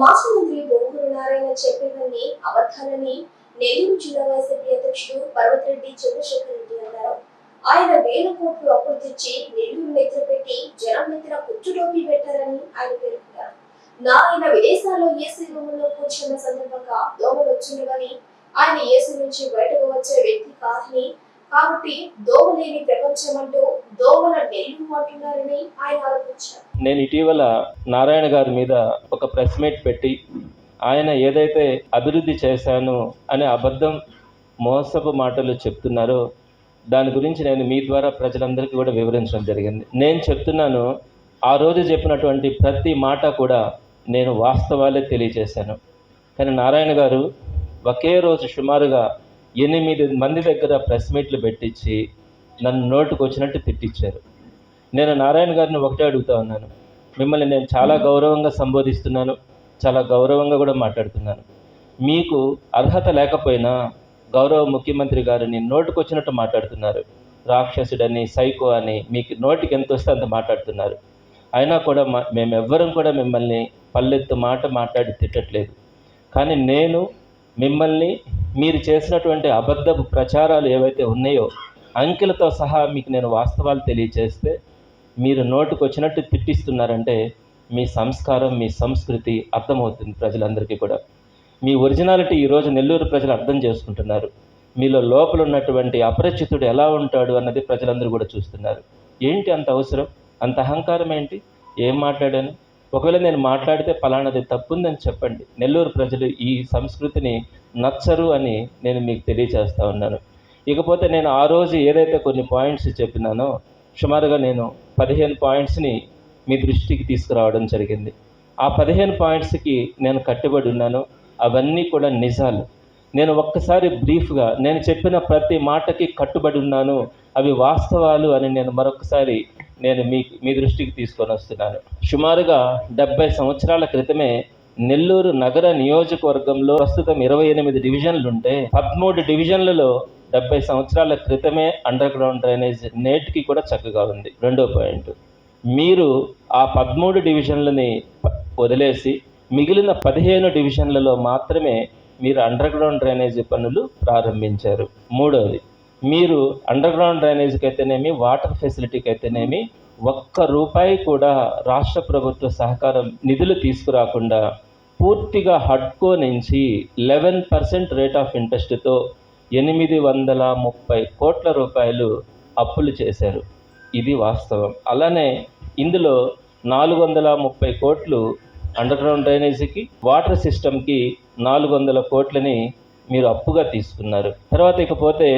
మాజీ మంత్రి బొంగూరు నారాయణ చెప్పేవన్నీ అబద్ధాలని నెల్లూరు జిల్లా వైసీపీ అధ్యక్షుడు పర్వతిరెడ్డి చంద్రశేఖర్ రెడ్డి అన్నారు. ఆయన వేల కోట్లు అప్పులు తెచ్చి నెల్లూరు నెత్తిన పెట్టి జనం నెత్తిన కుచ్చుటోపీ పెట్టారని ఆయన పేర్కొన్నారు. నారాయణ విదేశాల్లో ఏసీ రూముల్లో కూర్చున్న సందర్భంగా దోమలు వచ్చిండవని, ఆయన ఏసీ నుంచి బయటకు వచ్చే వ్యక్తి కాదని, కాబట్టి దోమలేని ప్రపంచం అంటూ దోమల నెల్లూరు అంటున్నారని ఆయన ఆరోపించారు. నేను ఇటీవల నారాయణ గారి మీద ఒక ప్రెస్ మీట్ పెట్టి ఆయన ఏదైతే అభివృద్ధి చేశాను అనే అబద్ధం మోసపు మాటలు చెప్తున్నారో దాని గురించి నేను మీ ద్వారా ప్రజలందరికీ కూడా వివరించడం జరిగింది. నేను చెప్తున్నాను, ఆ రోజు చెప్పినటువంటి ప్రతి మాట కూడా నేను వాస్తవాలే తెలియజేశాను. కానీ నారాయణ గారు ఒకే రోజు సుమారుగా 8 మంది దగ్గర ప్రెస్ మీట్లు పెట్టించి నన్ను నోటుకు వచ్చినట్టు తిట్టించారు. నేను నారాయణ గారిని ఒకటే అడుగుతా ఉన్నాను, మిమ్మల్ని నేను చాలా గౌరవంగా సంబోధిస్తున్నాను, చాలా గౌరవంగా కూడా మాట్లాడుతున్నాను. మీకు అర్హత లేకపోయినా గౌరవ ముఖ్యమంత్రి గారిని నోటుకు వచ్చినట్టు మాట్లాడుతున్నారు. రాక్షసుడని, సైకో అని మీకు నోటికి ఎంత వస్తే అంత మాట్లాడుతున్నారు. అయినా కూడా మేమెవ్వరం కూడా మిమ్మల్ని పల్లెత్తు మాట మాట్లాడి తిట్టట్లేదు. కానీ నేను మిమ్మల్ని మీరు చేసినటువంటి అబద్ధపు ప్రచారాలు ఏవైతే ఉన్నాయో అంకెలతో సహా మీకు నేను వాస్తవాలు తెలియచేస్తే మీరు నోటుకు వచ్చినట్టు తిట్టిస్తున్నారంటే మీ సంస్కారం, మీ సంస్కృతి అర్థమవుతుంది ప్రజలందరికీ కూడా. మీ ఒరిజినాలిటీ ఈరోజు నెల్లూరు ప్రజలు అర్థం చేసుకుంటున్నారు. మీలో లోపల ఉన్నటువంటి అపరిచితుడు ఎలా ఉంటాడు అన్నది ప్రజలందరూ కూడా చూస్తున్నారు. ఏంటి అంత అవసరం, అంత అహంకారం ఏంటి? ఏం మాట్లాడాను? ఒకవేళ నేను మాట్లాడితే పలానాది తప్పుందని చెప్పండి. నెల్లూరు ప్రజలు ఈ సంస్కృతిని నచ్చరు అని నేను మీకు తెలియజేస్తూ ఉన్నాను. ఇకపోతే నేను ఆ రోజు ఏదైతే కొన్ని పాయింట్స్ చెప్పినానో సుమారుగా నేను 15 పాయింట్స్ని మీ దృష్టికి తీసుకురావడం జరిగింది. ఆ 15 పాయింట్స్కి నేను కట్టుబడి ఉన్నాను. అవన్నీ కూడా నిజాలు. నేను ఒక్కసారి బ్రీఫ్గా నేను చెప్పిన ప్రతి మాటకి కట్టుబడి ఉన్నాను, అవి వాస్తవాలు అని నేను మరొకసారి మీ దృష్టికి తీసుకొని వస్తున్నాను. సుమారుగా 70 సంవత్సరాల క్రితమే నెల్లూరు నగర నియోజకవర్గంలో ప్రస్తుతం 28 డివిజన్లు ఉంటే 13 డివిజన్లలో 70 సంవత్సరాల క్రితమే అండర్ గ్రౌండ్ డ్రైనేజ్ నేటికి కూడా చక్కగా ఉంది. రెండో పాయింట్, మీరు ఆ 13 డివిజన్లని వదిలేసి మిగిలిన 15 డివిజన్లలో మాత్రమే మీరు అండర్ గ్రౌండ్ డ్రైనేజీ పనులు ప్రారంభించారు. మూడవది, మీరు అండర్ గ్రౌండ్ డ్రైనేజీకి అయితేనేమి, వాటర్ ఫెసిలిటీకి అయితేనేమి ₹1 కూడా రాష్ట్ర ప్రభుత్వ సహకారం నిధులు తీసుకురాకుండా పూర్తిగా హడ్కో నుంచి 11% రేట్ ఆఫ్ ఇంట్రెస్ట్తో 830 కోట్ల రూపాయలు అప్పులు చేశారు. ఇది వాస్తవం. అలానే ఇందులో 430 కోట్లు అండర్ గ్రౌండ్ డ్రైనేజీకి, వాటర్ సిస్టమ్కి 400 కోట్లని మీరు అప్పుగా తీసుకున్నారు. తర్వాత ఇకపోతే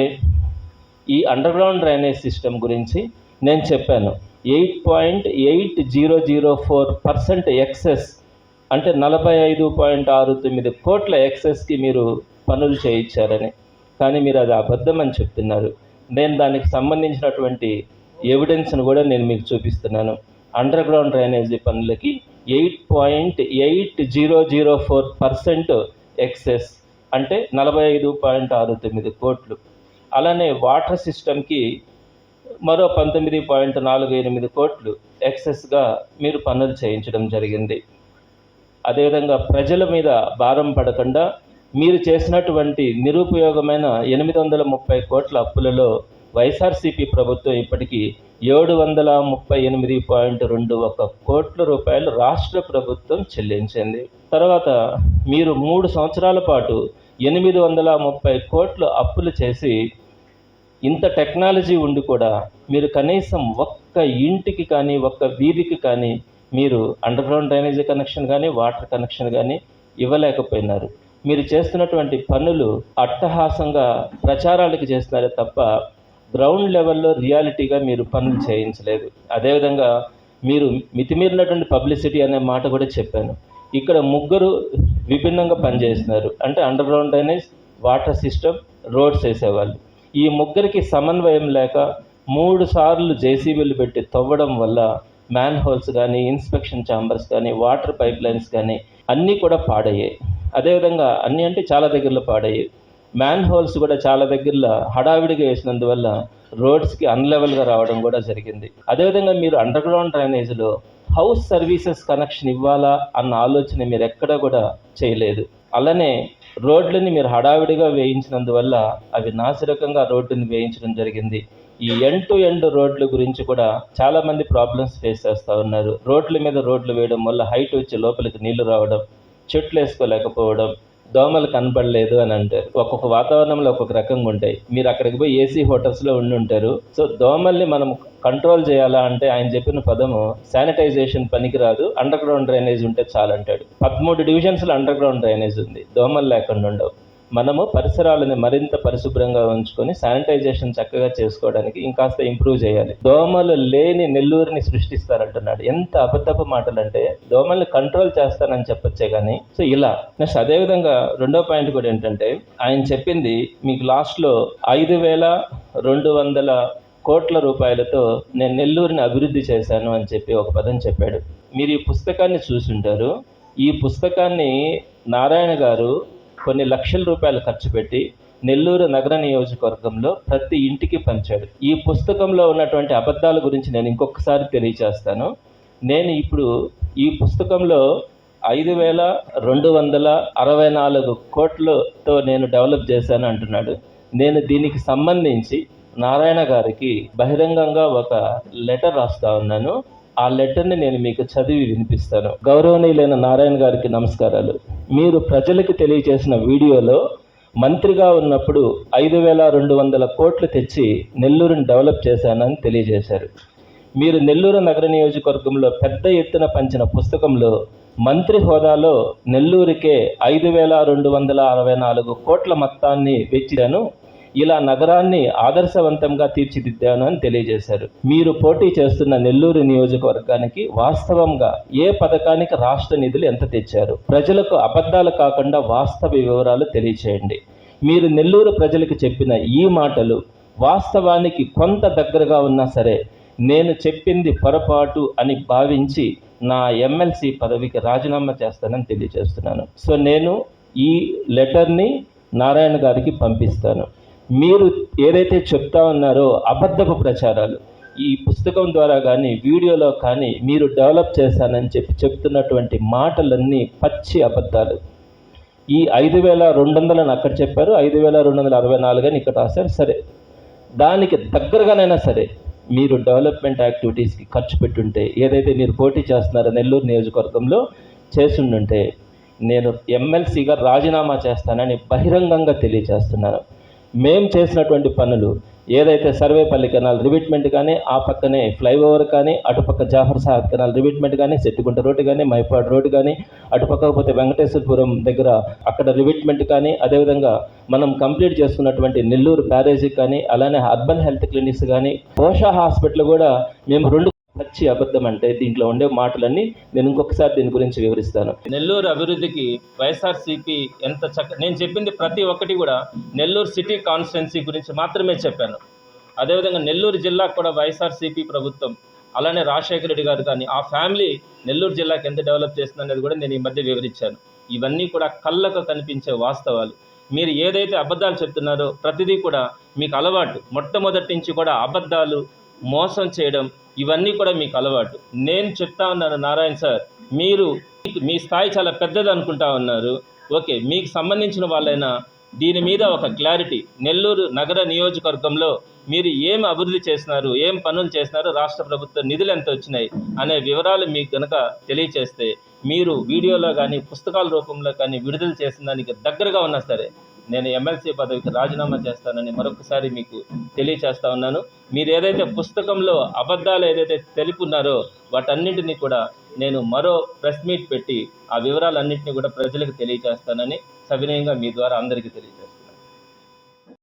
ఈ అండర్ గ్రౌండ్ డ్రైనేజ్ సిస్టమ్ గురించి నేను చెప్పాను. 8.8004% ఎక్సెస్ అంటే 45.69 కోట్ల ఎక్సెస్కి మీరు పనులు చేయించారని. కానీ మీరు అది అబద్ధం అని చెప్తున్నారు. నేను దానికి సంబంధించినటువంటి ఎవిడెన్స్ను కూడా నేను మీకు చూపిస్తున్నాను. అండర్ గ్రౌండ్ డ్రైనేజీ పనులకి 8.8004% ఎక్సెస్ అంటే 45.69 కోట్లు. అలానే వాటర్ సిస్టమ్కి మరో 19.48 కోట్లు ఎక్సెస్గా మీరు పనులు చేయించడం జరిగింది. అదేవిధంగా ప్రజల మీద భారం పడకుండా మీరు చేసినటువంటి నిరుపయోగమైన 830 కోట్ల అప్పులలో వైఎస్ఆర్సీపీ ప్రభుత్వం ఇప్పటికీ 738.21 కోట్ల రూపాయలు రాష్ట్ర ప్రభుత్వం చెల్లించింది. తర్వాత మీరు 3 సంవత్సరాల పాటు 830 కోట్లు అప్పులు చేసి ఇంత టెక్నాలజీ ఉండి కూడా మీరు కనీసం ఒక్క ఇంటికి కానీ, ఒక్క వీధికి కానీ మీరు అండర్ గ్రౌండ్ డ్రైనేజీ కనెక్షన్ కానీ, వాటర్ కనెక్షన్ కానీ ఇవ్వలేకపోయినారు. మీరు చేస్తున్నటువంటి పనులు అట్టహాసంగా ప్రచారాలకు చేస్తున్నారే తప్ప గ్రౌండ్ లెవెల్లో రియాలిటీగా మీరు పనులు చేయించలేదు. అదేవిధంగా మీరు మితిమీరినటువంటి పబ్లిసిటీ అనే మాట కూడా చెప్పాను. ఇక్కడ 3 విభిన్నంగా పనిచేస్తున్నారు. అంటే under ground drainage, water system, roads వేసేవాళ్ళు. ఈ 3కి సమన్వయం లేక 3 సార్లు జేసీబీలు పెట్టి తవ్వడం వల్ల మ్యాన్ హోల్స్ కానీ, ఇన్స్పెక్షన్ ఛాంబర్స్ కానీ, వాటర్ పైప్ లైన్స్ కానీ అన్నీ కూడా పాడయ్యాయి. అదేవిధంగా అన్నీ అంటే చాలా దగ్గరలో పాడయ్యాయి. మ్యాన్ హోల్స్ కూడా చాలా దగ్గరలో హడావిడిగా వేసినందువల్ల రోడ్స్కి అన్లెవెల్గా రావడం కూడా జరిగింది. అదేవిధంగా మీరు అండర్ గ్రౌండ్ డ్రైనేజ్లో హౌస్ సర్వీసెస్ కనెక్షన్ ఇవ్వాలా అన్న ఆలోచన మీరు ఎక్కడా కూడా చేయలేదు. అలానే రోడ్లని మీరు హడావిడిగా వేయించినందువల్ల అవి నాసిరకంగా రోడ్డుని వేయించడం జరిగింది. ఈ ఎండ్ టు ఎండ్ రోడ్ల గురించి కూడా చాలామంది ప్రాబ్లమ్స్ ఫేస్ చేస్తూ ఉన్నారు. రోడ్ల మీద రోడ్లు వేయడం వల్ల హైట్ వచ్చి లోపలికి నీళ్లు రావడం, చెట్లు వేసుకోలేకపోవడం, దోమలు కనబడలేదు అని అంటారు. ఒక్కొక్క వాతావరణంలో ఒక్కొక్క రకంగా ఉంటాయి. మీరు అక్కడికి పోయి ఏసీ హోటల్స్లో ఉండి ఉంటారు. సో దోమల్ని మనం కంట్రోల్ చేయాలా అంటే ఆయన చెప్పిన పదము శానిటైజేషన్ పనికిరాదు, అండర్ గ్రౌండ్ డ్రైనేజ్ ఉంటే చాలంటాడు. 13 డివిజన్స్లో అండర్ గ్రౌండ్ డ్రైనేజ్ ఉంది, దోమలు లేకుండా ఉండవు. మనము పరిసరాలను మరింత పరిశుభ్రంగా ఉంచుకొని శానిటైజేషన్ చక్కగా చేసుకోవడానికి ఇంకాస్త ఇంప్రూవ్ చేయాలి. దోమలు లేని నెల్లూరుని సృష్టిస్తారంటున్నాడు. ఎంత అబద్ధపు మాటలు అంటే, దోమల్ని కంట్రోల్ చేస్తానని చెప్పొచ్చే కానీ. సో ఇలా నెక్స్ట్ అదేవిధంగా రెండో పాయింట్ కూడా ఏంటంటే, ఆయన చెప్పింది మీకు లాస్ట్లో 5,200 కోట్ల రూపాయలతో నేను నెల్లూరుని అభివృద్ధి చేశాను అని చెప్పి ఒక పదం చెప్పాడు. మీరు ఈ పుస్తకాన్ని చూసుంటారు. ఈ పుస్తకాన్ని నారాయణ గారు కొన్ని లక్షల రూపాయలు ఖర్చు పెట్టి నెల్లూరు నగర నియోజకవర్గంలో ప్రతి ఇంటికి పంచాడు. ఈ పుస్తకంలో ఉన్నటువంటి అబద్ధాల గురించి నేను ఇంకొకసారి తెలియచేస్తాను. నేను ఇప్పుడు ఈ పుస్తకంలో 5,264 కోట్లతో నేను డెవలప్ చేశాను అంటున్నాడు. నేను దీనికి సంబంధించి నారాయణ గారికి బహిరంగంగా ఒక లెటర్ రాస్తా ఉన్నాను. ఆ లెటర్ని నేను మీకు చదివి వినిపిస్తాను. గౌరవనీయులైన నారాయణ గారికి నమస్కారాలు. మీరు ప్రజలకు తెలియజేసిన వీడియోలో మంత్రిగా ఉన్నప్పుడు 5,200 కోట్లు తెచ్చి నెల్లూరుని డెవలప్ చేశానని తెలియజేశారు. మీరు నెల్లూరు నగర నియోజకవర్గంలో పెద్ద ఎత్తున పంచిన పుస్తకంలో మంత్రి హోదాలో నెల్లూరుకే 5,264 కోట్ల మొత్తాన్ని వెచ్చాను, ఇలా నగరాన్ని ఆదర్శవంతంగా తీర్చిదిద్దాను అని తెలియజేశారు. మీరు పోటీ చేస్తున్న నెల్లూరు నియోజకవర్గానికి వాస్తవంగా ఏ పథకానికి రాష్ట్ర నిధులు ఎంత తెచ్చారు? ప్రజలకు అబద్ధాలు కాకుండా వాస్తవ వివరాలు తెలియచేయండి. మీరు నెల్లూరు ప్రజలకు చెప్పిన ఈ మాటలు వాస్తవానికి కొంత దగ్గరగా ఉన్నా సరే నేను చెప్పింది పొరపాటు అని భావించి నా ఎమ్మెల్సీ పదవికి రాజీనామా చేస్తానని తెలియజేస్తున్నాను. సో నేను ఈ లెటర్ని నారాయణ గారికి పంపిస్తాను. మీరు ఏదైతే చెప్తా ఉన్నారో అబద్ధపు ప్రచారాలు ఈ పుస్తకం ద్వారా కానీ వీడియోలో కానీ మీరు డెవలప్ చేశానని చెప్తున్నటువంటి మాటలన్నీ పచ్చి అబద్ధాలు. ఈ 5,200 అక్కడ చెప్పారు, 5,264 అని ఇక్కడ రాశారు. సరే, దానికి దగ్గరగానైనా సరే మీరు డెవలప్మెంట్ యాక్టివిటీస్కి ఖర్చు పెట్టుంటే, ఏదైతే మీరు పోటీ చేస్తున్నారో నెల్లూరు నియోజకవర్గంలో చేస్తుంటే, నేను ఎమ్మెల్సీగా రాజీనామా చేస్తానని బహిరంగంగా తెలియజేస్తున్నాను. మేము చేసినటువంటి పనులు ఏదైతే సర్వేపల్లి కెనాల్ రివిట్మెంట్ కానీ, ఆ పక్కనే ఫ్లైఓవర్ కానీ, అటుపక్క జాఫర్ సాహెబ్ కెనాల్ రివిట్మెంట్ కానీ, సెట్టిగుంట రోడ్డు కానీ, మైపాడ్ రోడ్డు కానీ, అటుపక్క పోతే వెంకటేశ్వరపురం దగ్గర అక్కడ రివిట్మెంట్ కానీ, అదేవిధంగా మనం కంప్లీట్ చేసుకున్నటువంటి నెల్లూరు బ్యారేజీ కానీ, అలానే అర్బన్ హెల్త్ క్లినిక్స్ కానీ, పోషా హాస్పిటల్ కూడా మేము 2 పచ్చి అబద్ధం అంటే దీంట్లో ఉండే మాటలన్నీ నేను ఇంకొకసారి దీని గురించి వివరిస్తాను. నెల్లూరు అభివృద్ధికి వైఎస్ఆర్సీపీ ఎంత నేను చెప్పింది ప్రతి ఒక్కటి కూడా నెల్లూరు సిటీ కాన్స్టిట్యున్సీ గురించి మాత్రమే చెప్పాను. అదేవిధంగా నెల్లూరు జిల్లాకు కూడా వైఎస్ఆర్సీపీ ప్రభుత్వం, అలానే రాజశేఖర రెడ్డి గారు కానీ ఆ ఫ్యామిలీ నెల్లూరు జిల్లాకి ఎంత డెవలప్ చేస్తుంది అనేది కూడా నేను ఈ మధ్య వివరించాను. ఇవన్నీ కూడా కళ్ళకు కనిపించే వాస్తవాలు. మీరు ఏదైతే అబద్ధాలు చెప్తున్నారో ప్రతిదీ కూడా మీకు అలవాటు. మొట్టమొదటి నుంచి కూడా అబద్ధాలు, మోసం చేయడం ఇవన్నీ కూడా మీకు అలవాటు. నేను చెప్తా ఉన్నాను నారాయణ సార్, మీరు మీ స్థాయి చాలా పెద్దది అనుకుంటా ఉన్నారు. ఓకే, మీకు సంబంధించిన వాళ్ళైనా దీని మీద ఒక క్లారిటీ, నెల్లూరు నగర నియోజకవర్గంలో మీరు ఏం అభివృద్ధి చేస్తున్నారు, ఏం పనులు చేస్తున్నారు, రాష్ట్ర ప్రభుత్వ నిధులు ఎంత వచ్చినాయి అనే వివరాలు మీకు కనుక తెలియచేస్తే, మీరు వీడియోలో కానీ పుస్తకాల రూపంలో కానీ విడుదల చేసిన దానికి దగ్గరగా ఉన్నా సరే నేను ఎమ్మెల్సీ పదవికి రాజీనామా చేస్తానని మరొకసారి మీకు తెలియచేస్తా ఉన్నాను. మీరు ఏదైతే పుస్తకంలో అబద్ధాలు ఏదైతే తెలుపున్నారో వాటన్నింటినీ కూడా నేను మరో ప్రెస్ మీట్ పెట్టి ఆ వివరాలన్నింటినీ కూడా ప్రజలకు తెలియచేస్తానని సవినయంగా మీ ద్వారా అందరికీ తెలియజేస్తాను.